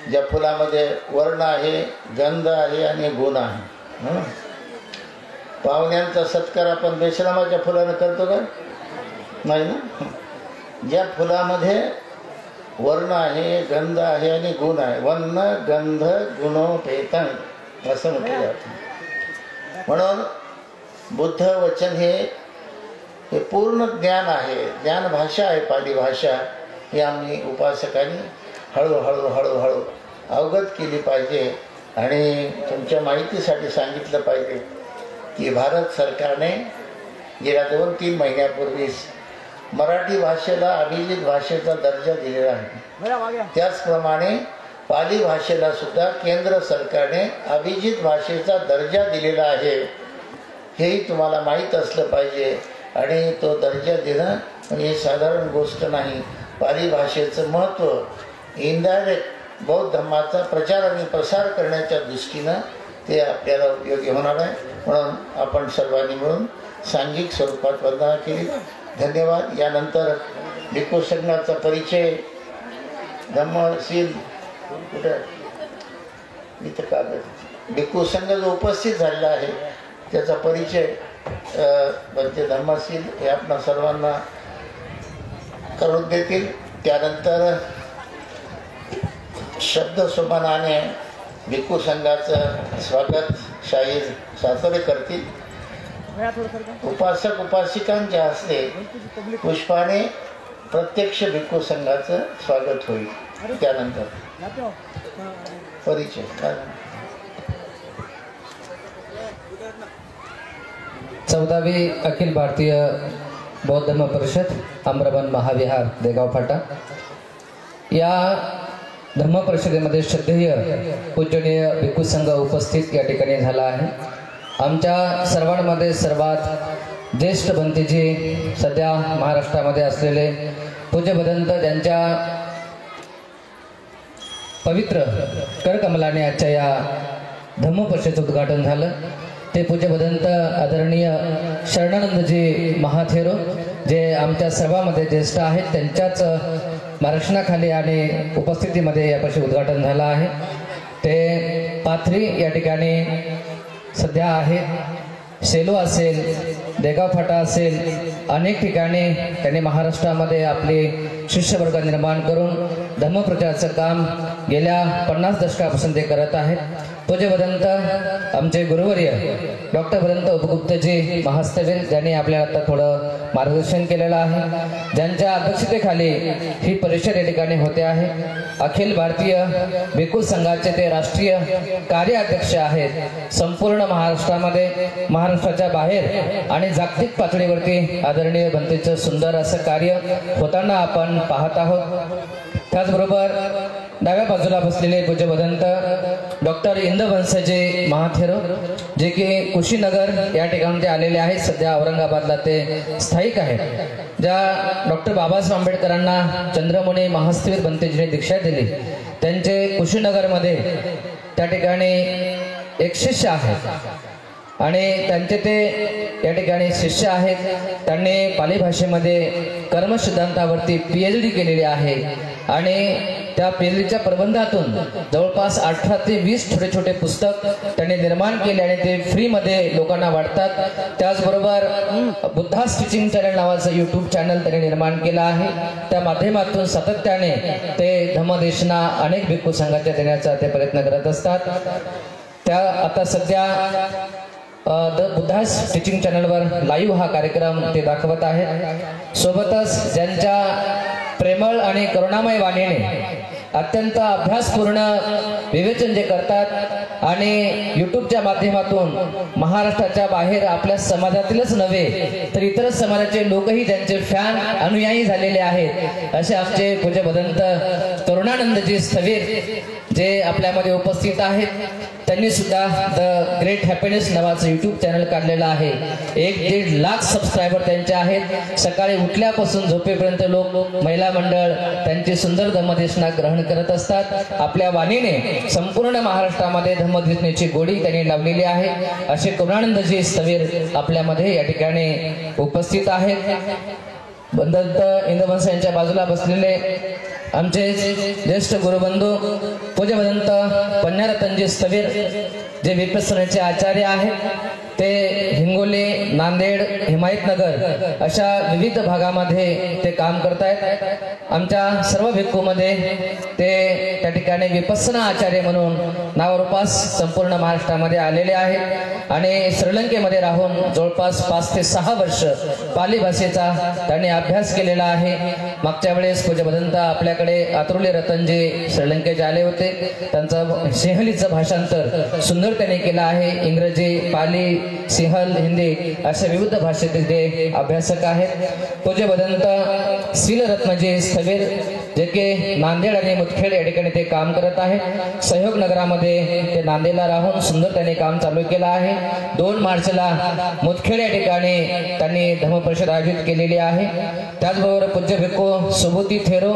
ज्या फुलामध्ये वर्ण आहे, गंध आहे आणि गुण आहे. पाहुण्यांचा सत्कार आपण बेशरमाच्या फुलानं करतो का? नाही ना. ज्या फुलामध्ये वर्ण आहे, गंध आहे आणि गुण आहे, वर्ण गंध गुणोपेतं असं म्हटलं जातं. म्हणून बुद्ध वचन हे पूर्ण ज्ञान आहे, ज्ञान भाषा आहे, पाली भाषा. ही आम्ही उपासकांनी हळूहळू हळूहळू अवगत केली पाहिजे. आणि तुमच्या माहितीसाठी सांगितलं पाहिजे की भारत सरकारने गेल्या 2-3 महिन्यापूर्वीच मराठी भाषेला अभिजित भाषेचा दर्जा दिलेला आहे. त्याचप्रमाणे पाली भाषेला सुद्धा केंद्र सरकारने अभिजित भाषेचा दर्जा दिलेला आहे. हेही तुम्हाला माहीत असलं पाहिजे. आणि तो दर्जा देणं म्हणजे साधारण गोष्ट नाही. पाली भाषेचं महत्त्व इनडायरेक्ट बौद्ध धर्माचा प्रचार आणि प्रसार करण्याच्या दृष्टीनं ते आपल्याला उपयोगी होणार आहे. म्हणून आपण सर्वांनी मिळून सांघिक स्वरूपात वंदना केली. धन्यवाद. यानंतर भिक्खू संघाचा परिचय धम्मशील कुठं इथं कागद भिक्खू संघ जो उपस्थित झालेला आहे त्याचा परिचय म्हणजे धम्मशील हे आपणा सर्वांना करून देतील. त्यानंतर शब्दसुमनाने भिक्खू संघाचं स्वागत शाहीर सातोरे करतील. उपासक उपासिकांच्या हस्ते पुष्पाने प्रत्यक्ष भिक्खू संघाचं स्वागत होईल. त्यानंतर परिचय. 14वी अखिल भारतीय बौद्ध धर्म परिषद आम्रवन महाविहार देगाव फाटा या धर्म परिषदेमध्ये श्रद्धेय पूजनीय भिक्खू संघ उपस्थित या ठिकाणी झाला आहे. आमच्या सर्वांमध्ये सर्वात ज्येष्ठ भंतेजी सध्या महाराष्ट्रामध्ये असलेले पूज्य भदंत ज्यांच्या पवित्र करकमलाने आजच्या या धम्म परिषदेचं उद्घाटन झालं ते पूज्य भदंत आदरणीय शरणानंदजी महाथेरो जे आमच्या सर्वांमध्ये ज्येष्ठ आहेत त्यांच्याच मार्गदर्शनाखाली आणि उपस्थितीमध्ये या परिषद उद्घाटन झालं आहे. ते पाथरी या ठिकाणी सध्या आहेत. सेलू असेल, देगाव फाटा असेल, अनेक ठिकाणी त्यांनी महाराष्ट्रामध्ये आपले शिष्यवर्ग निर्माण करून धर्मप्रचाराचं काम गेल्या 50 दशकापासून ते करत आहेत. पूज्य भदंत आमचे गुरुवर्य डॉक्टर भदंत उपगुप्तजी महास्तवीर ज्यांनी आपल्याला आता थोडं मार्गदर्शन केलेलं आहे, ज्यांच्या अध्यक्षतेखाली ही परिषद या ठिकाणी होते आहे. अखिल भारतीय भिक्खू संघाचे ते राष्ट्रीय कार्याध्यक्ष आहेत. संपूर्ण महाराष्ट्रामध्ये, महाराष्ट्राच्या बाहेर आणि जागतिक पातळीवरती आदरणीय भंतेचं सुंदर असं कार्य होताना आपण पाहत आहोत. त्याचबरोबर डाव्या बाजूला बसलेले पूज्य भदंत डॉक्टर इंदवंशजी महाथेरो जे की कुशीनगर या ठिकाणी आलेले आहेत. सध्या औरंगाबादला ते स्थायिक आहेत. ज्या डॉक्टर बाबासाहेब आंबेडकरांना चंद्रमुनी महास्थवीर भंतेजीने दीक्षा दिली त्यांचे कुशीनगरमध्ये त्या ठिकाणी एक शिष्य आहेत आणि त्यांचे ते या ठिकाणी शिष्य आहेत. त्यांनी पाली भाषेमध्ये कर्मसिद्धांतावरती PhD केलेली आहे आणि त्या PhDच्या प्रबंधातून जवळपास 18 ते 20 छोटे छोटे पुस्तक त्यांनी निर्माण केले आणि ते फ्रीमध्ये लोकांना वाटतात. त्याचबरोबर बुद्धास टीचिंग चॅनल नावाचं YouTube चॅनल त्यांनी निर्माण केलं आहे. त्या माध्यमातून सातत्याने ते धम्मदेशना अनेक भिक्खू संघाच्या देण्याचा ते प्रयत्न करत असतात. त्या आता सध्या द बुद्धास टीचिंग चॅनलवर लाईव्ह हा कार्यक्रम ते दाखवत आहेत. सोबतच ज्यांच्या प्रेमळ आणि करुणामय वाणीने अत्यंत अभ्यासपूर्ण विवेचन जे करतात आणि यूट्यूबच्या माध्यमातून महाराष्ट्राच्या बाहेर आपल्या समाजातीलच नव्हे तर इतर समाजाचे लोकही त्यांचे फॅन अनुयायी झालेले आहेत असे आमचे पूज्य भदंत करुणानंदजी स्थवीर जे आपल्यामध्ये उपस्थित आहेत. त्यांनी सुद्धा द ग्रेट हॅपीनेस नावाचं YouTube चॅनल काढलेलं आहे. 1-1.5 लाख सबस्क्रायबर त्यांचे आहेत. सकाळी उठल्यापासून झोपेपर्यंत लोक महिला मंडळ त्यांची सुंदर धम्मदेशना ग्रहण करत असतात. आपल्या वाणीने संपूर्ण महाराष्ट्रामध्ये धम्मदेशनेची गोडी त्यांनी लावलेली आहे. असे करुणानंदजी स्थवीर आपल्यामध्ये या ठिकाणी उपस्थित आहेत. भदंत इंदवंश यांच्या बाजूला बसलेले आमचे ज्येष्ठ गुरुबंधू पूज्य भदंत पन्नारतनजी स्थवीर जे विपස්සनाचे आचार्य आहेत, ते हिंगोली, नांदेड, हिमायतनगर अशा विविध भागामध्ये ते काम करत आहेत। आमच्या सर्व भिक्खूमध्ये ते त्या ठिकाणी विपස්සना आचार्य म्हणून नावारूपास संपूर्ण महाराष्ट्रामध्ये आलेले आहेत आणि श्रीलंकेमध्ये राहून जवळपास 5 ते 6 वर्ष पाली भाषेचा त्यांनी अभ्यास केलेला आहे। मागच्या वेळेस पूज्य भदंत आपल्याकडे आतुर्ली रतनजी श्रीलंकेचे आले होते, त्यांचं सिंहलीचं भाषांतर सुंदर त्यांनी केलं आहे। इंग्रजी, पाली, सिंहल, हिंदी अशा विविध भाषेतील ते अभ्यासक आहेत। पूज्य भदंत श्रीलरत्नजी स्थवीर जे की नांदेड आणि मुदखेड या ठिकाणी ते काम करत आहेत। सहयोग नगरामध्ये ते नांदेडला राहून सुंदर त्यांनी काम चालू केलं आहे। 2 मार्चला मुदखेड या ठिकाणी त्यांनी धम्मपरिषद आयोजित केलेली आहे। त्याचबरोबर पूज्य भिक्खू सुबुती थेरो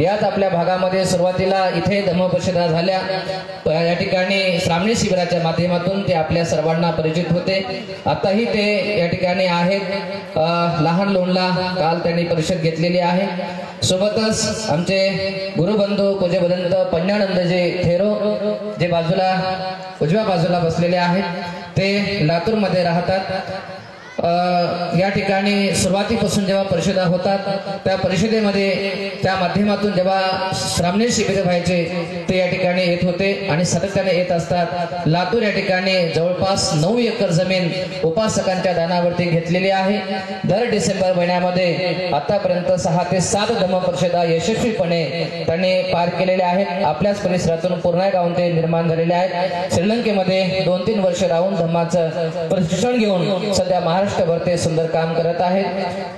याच आपल्या भागामध्ये सुरुवातीला इथे धम्मपरिषदा झाल्या, या ठिकाणी श्रामणी शिबिराच्या माध्यमातून ते आपल्या सर्वांना परिचित होते। आताही ते या ठिकाणी आहेत। लहान लोणला काल त्यांनी परिषद घेतलेली आहे। सोबतच आमचे गुरुबंधू पूज्य भदंत पन्नानंदजी थेरो जे बाजूला उजव्या बाजूला बसलेले आहेत, ते लातूरमध्ये राहतात। या ठिकाणी सुरुवातीपासून जेव्हा परिषदा होतात त्या परिषदेमध्ये त्या माध्यमातून जेव्हा श्रामणी शिबिर व्हायचे ते या ठिकाणी येत होते आणि सातत्याने येत असतात। लातूर या ठिकाणी जवळपास 9 एकर जमीन उपासकांच्या दानावरती घेतलेली आहे। दर डिसेंबर महिन्यामध्ये आतापर्यंत 6 ते 7 धम्मपरिषदा यशस्वीपणे त्यांनी पार केलेल्या आहेत। आपल्याच परिसरातून पूर्णा गावून ते निर्माण झालेले आहेत। श्रीलंकेमध्ये 2-3 वर्ष राहून धम्माचं प्रशिक्षण घेऊन सध्या महाराष्ट्रभर ते सुंदर काम करत आहेत।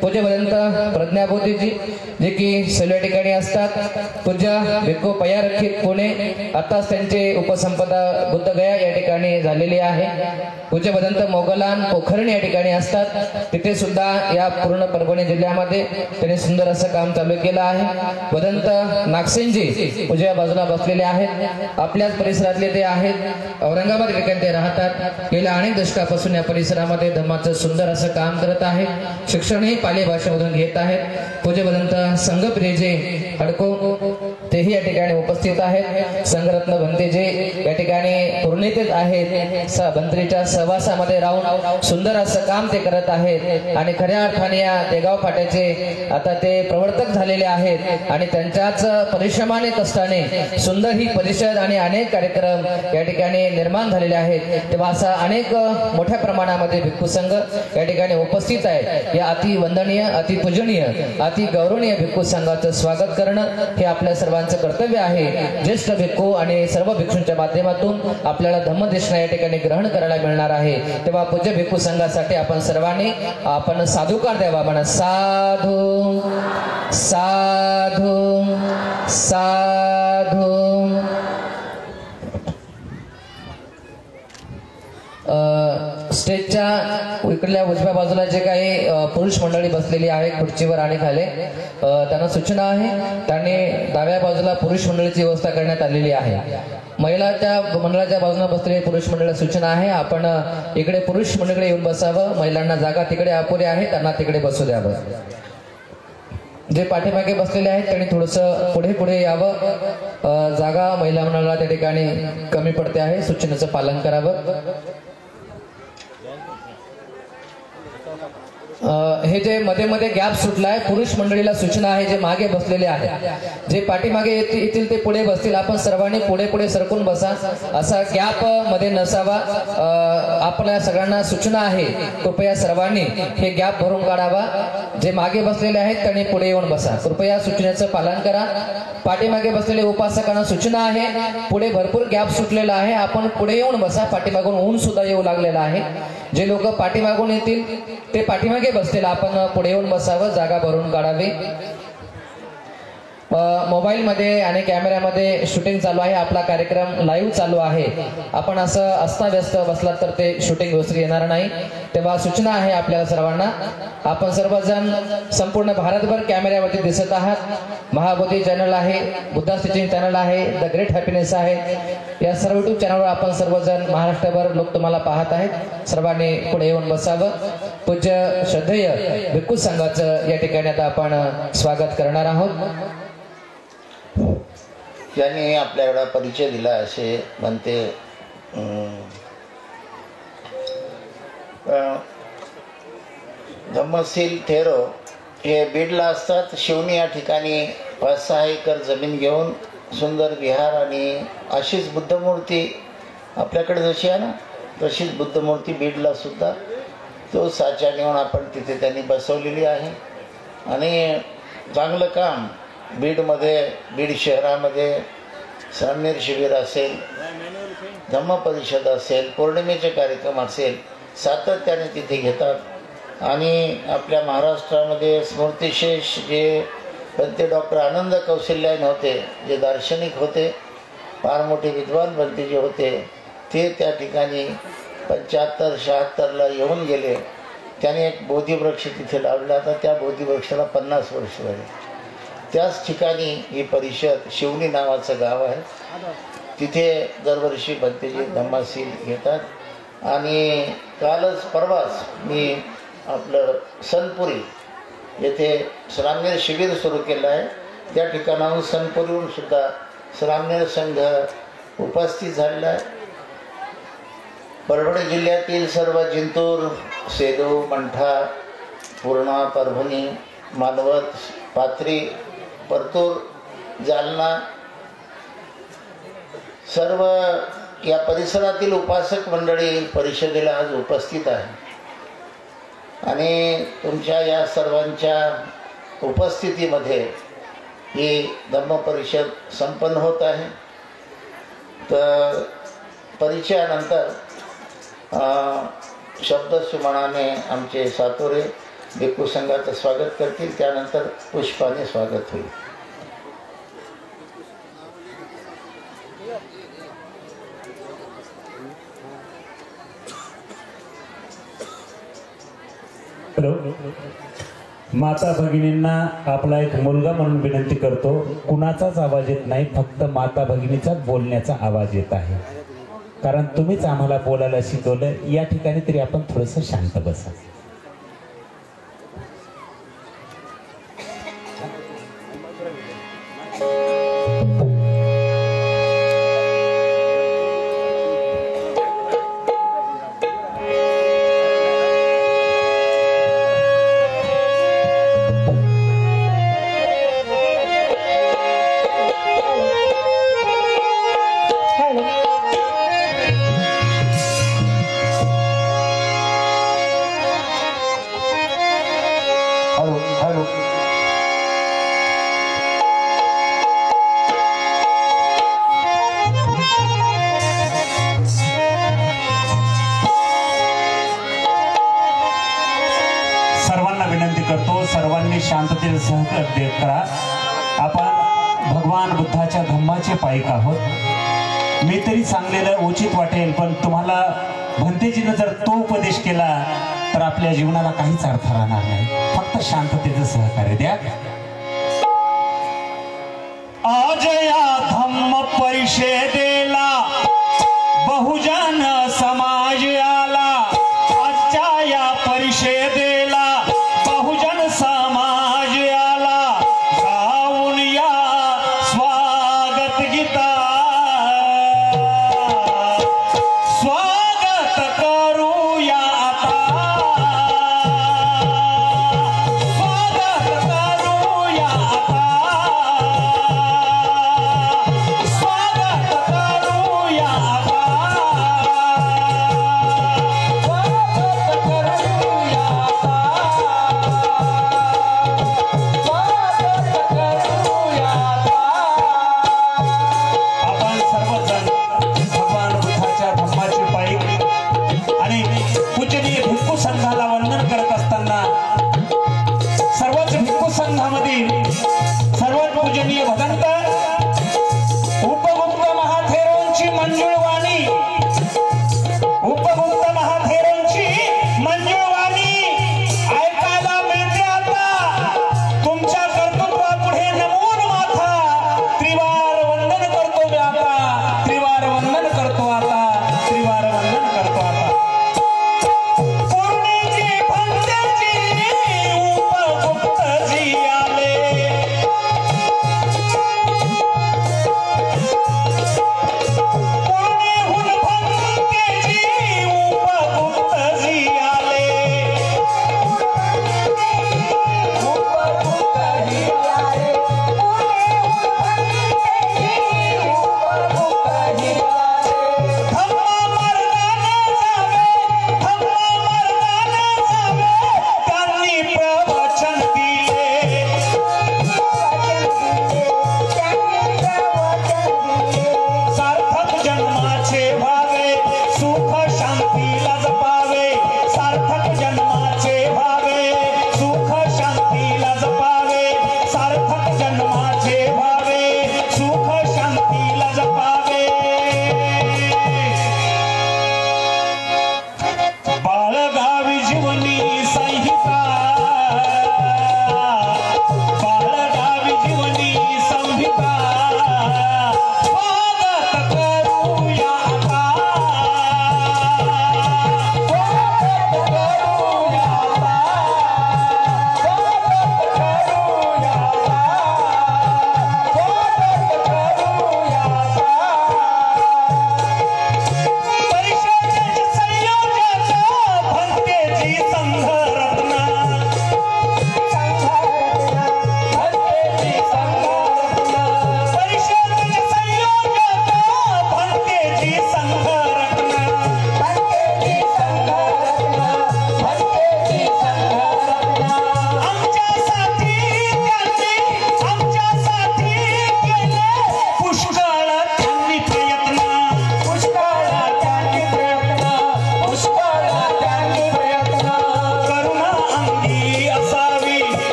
पूज्य भदंत प्रज्ञाबोधीजी जे की सर्व ठिकाणी असतात। पूज्य भिक्खू पयारखीत पुणे, आताच त्यांचे उपसंपदा बुद्धगया या ठिकाणी झालेली आहे। पूज्य भदंत मोगलान पोखरणी या ठिकाणी असतात, तिथे सुद्धा या पूर्ण परभणी जिल्ह्यामध्ये त्यांनी सुंदर असं काम चालू केलं आहे। भदंत नागसेनजी उजव्या बाजूला बसलेले आहेत, आपल्याच परिसरातले ते आहेत। औरंगाबाद या ठिकाणी ते राहतात। गेल्या अनेक दशकापासून या परिसरामध्ये धम्माचं सुंदर असं काम करत आहे। शिक्षणही पाली भाषेमधून घेत आहेत। पूज्य भदंत संघप्रियजी हडको तेही या ठिकाणी उपस्थित आहेत। संघरत्न भंतेजी या ठिकाणी पूर्णितेत आहेत। भंत्रीच्या सहवासामध्ये राहून सुंदर असं काम ते करत आहेत आणि खऱ्या अर्थाने या देगाव फाट्याचे आता ते प्रवर्तक झालेले आहेत आणि त्यांच्याच परिश्रमाने कष्टाने सुंदर ही परिषद आणि अनेक कार्यक्रम या ठिकाणी निर्माण झालेले आहेत। तेव्हा असा अनेक मोठ्या प्रमाणामध्ये भिक्खू संघ या ठिकाणी उपस्थित आहे। या अति वंदनीय, अति पूजनीय, अति गौरवनीय भिक्खू संघाचं स्वागत करणं हे आपल्या सर्वांचं कर्तव्य आहे। ज्येष्ठ भिक्खू आणि सर्व भिक्षूंच्या माध्यमातून आपल्याला धम्मदेशना या ठिकाणी ग्रहण करायला मिळणार आहे। तेव्हा पूज्य भिक्खू संघासाठी आपण सर्वांनी आपण साधुकार द्यावा। म्हणा साधू साधू साधू। स्टेजच्या इकडल्या उजव्या बाजूला जे काही पुरुष मंडळी बसलेली आहे खुर्चीवर आणि खाली, त्यांना सूचना आहे, त्यांनी डाव्या बाजूला पुरुष मंडळीची व्यवस्था करण्यात आलेली आहे। महिलाच्या मंडळाच्या बाजूला बसलेली पुरुष मंडळाला सूचना आहे, आपण इकडे पुरुष मंडळीकडे येऊन बसावं। महिलांना जागा तिकडे अपुरी आहे, त्यांना तिकडे बसू द्यावं। जे पाठीमागे बसलेले आहेत त्यांनी थोडंसं पुढे पुढे यावं। जागा महिला मंडळाला त्या ठिकाणी कमी पडते आहे, सूचनेचं पालन करावं। हे जे मध्ये मध्ये गॅप सुटलाय, पुरुष मंडळीला सूचना आहे, जे मागे बसलेले आहेत जे पाठीमागे येतील ते पुढे बसतील, आपण सर्वांनी पुढे पुढे सरकून बसा, असा गॅप मध्ये नसावा। आपल्या सगळ्यांना सूचना आहे, कृपया सर्वांनी हे गॅप भरून काढावा। जे मागे बसलेले आहेत त्यांनी पुढे येऊन बसा, कृपया सूचनेचं पालन करा। पाठीमागे बसलेले उपासकांना सूचना आहे, पुढे भरपूर गॅप सुटलेला आहे, आपण पुढे येऊन बसा। पाठीमागून ऊन सुद्धा येऊ लागलेला आहे, जे लोक पाठीमागून येतील ते पाठीमागे बसतील, आपण पुढे येऊन बसावं, जागा भरून काढावी। मोबाईल मध्ये आणि कॅमेऱ्यामध्ये शूटिंग चालू आहे, आपला कार्यक्रम लाईव्ह चालू आहे। आपण असं अस्ताव्यस्त बसलात तर ते शूटिंग व्यवस्थित येणार नाही। तेव्हा सूचना आहे आपल्याला सर्वांना, आपण सर्वजण संपूर्ण भारतभर कॅमेऱ्यावरती दिसत आहात। महाबोधी चॅनल आहे, बुद्धा स्टिचिंग चॅनल आहे, द ग्रेट हॅपीनेस आहे, या सर्व युट्यूब चॅनलवर आपण सर्वजण महाराष्ट्रभर लोक तुम्हाला पाहत आहेत। सर्वांनी पुढे येऊन बसावं। पूज्य श्रद्धेय भिक्खू संघाचं या ठिकाणी आता आपण स्वागत करणार आहोत। यांनी आपल्याकडे परिचय दिला असे म्हणते. धम्मशील थेरो हे बीडला असतात. शिवणी या ठिकाणी 5-6 एकर जमीन घेऊन सुंदर विहार आणि अशीच बुद्धमूर्ती आपल्याकडे जशी आहे ना तशीच बुद्धमूर्ती बीडला सुद्धा तो साचा नेऊन आपण तिथे त्यांनी बसवलेली आहे. आणि चांगलं काम बीडमध्ये, बीड शहरामध्ये श्रामणेर शिबिर असेल, धम्म परिषद असेल, पौर्णिमेचे कार्यक्रम असेल, सातत्याने तिथे घेतात. आणि आपल्या महाराष्ट्रामध्ये स्मृतिशेष जे बनते डॉक्टर आनंद कौशल्यान होते, जे दार्शनिक होते, फार मोठे विद्वान बनते जे होते, ते त्या ठिकाणी 75-76ला येऊन गेले. त्याने एक बोधिवृक्ष तिथे लावला. आता त्या बोधिवृक्षाला 50 वर्ष झाली. त्याच ठिकाणी ही परिषद, शिवणी नावाचं गाव आहे, तिथे दरवर्षी भंतेजी धम्मशील घेतात. आणि कालच परवाच मी आपलं सनपुरी येथे श्रामणेर शिबिर सुरू केलं आहे. त्या ठिकाणाहून सनपुरीहून सुद्धा श्रामणेर संघ उपस्थित झालेला आहे. परभणी जिल्ह्यातील सर्व जिंतूर, सेलू, मंठा, पूर्णा, परभणी, मानवत, पाथरी, परतूर, जालना सर्व या परिसरातील उपासक मंडळी परिषदेला आज उपस्थित आहे. आणि तुमच्या या सर्वांच्या उपस्थितीमध्ये ही धम्म परिषद संपन्न होत आहे. तर परिचयानंतर शब्दसुमनाने आमचे सातोरे भिक्खू संघाचं स्वागत करतील. त्यानंतर पुष्पाने स्वागत होईल. हॅलो, माता भगिनींना आपला एक मुलगा म्हणून विनंती करतो. कुणाचाच आवाज येत नाही, फक्त माता भगिनीचाच बोलण्याचा आवाज येत आहे. कारण तुम्हीच आम्हाला बोलायला शिकवलं. या ठिकाणी तरी आपण थोडंसं शांत बसा. सर्वांनी शांततेने सहकार्य देत करा. आपण भगवान बुद्धाच्या धम्माचे पायिक आहोत. मी तरी सांगलेलं उचित वाटेल, पण तुम्हाला भंतेजीनं जर तो उपदेश केला तर आपल्या जीवनाला काहीच अर्थ राहणार नाही. फक्त शांततेचं सहकार्य द्या. आज या धम्म परिषदेला बहुजन समाज आला. आजच्या या परिषदेला बहुजन समाज आला. गाऊन या स्वागत गीता, स्वागत करूया आता, स्वागत करूया आता.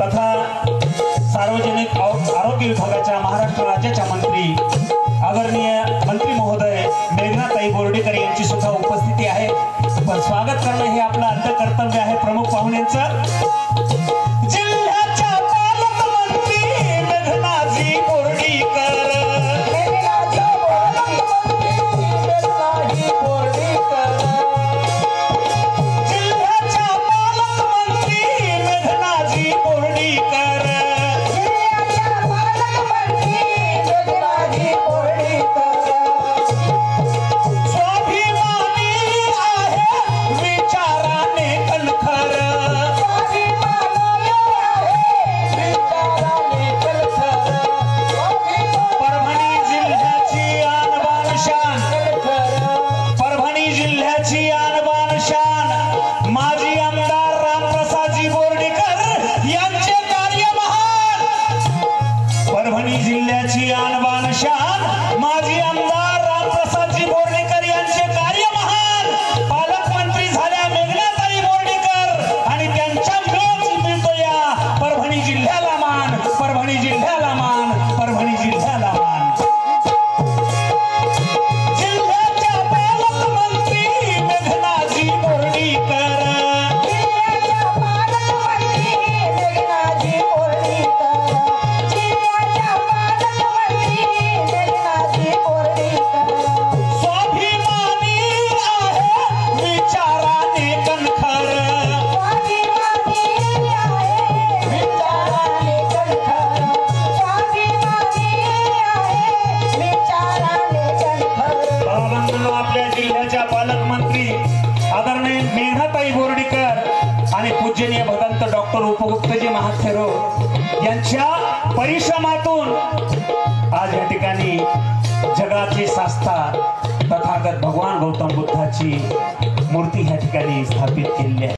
तथा सार्वजनिक आरोग्य विभागाच्या महाराष्ट्र राज्याच्या मंत्री आदरणीय मंत्री महोदय मेघनाताई बोर्डीकर यांची सुद्धा उपस्थिती आहे. पण स्वागत करणं हे आपलं अंत कर्तव्य आहे प्रमुख पाहुण्यांचं. जिल्ह्याच्या पालकमंत्री मेघनाजी बोर्डीकर, पूजनीय भगवंत डॉक्टर उपगुप्तजी महाथेरो यांच्या परिश्रमातून आज या ठिकाणी जगाचे शास्ता तथागत भगवान गौतम बुद्धाची मूर्ती या ठिकाणी स्थापित केली आहे.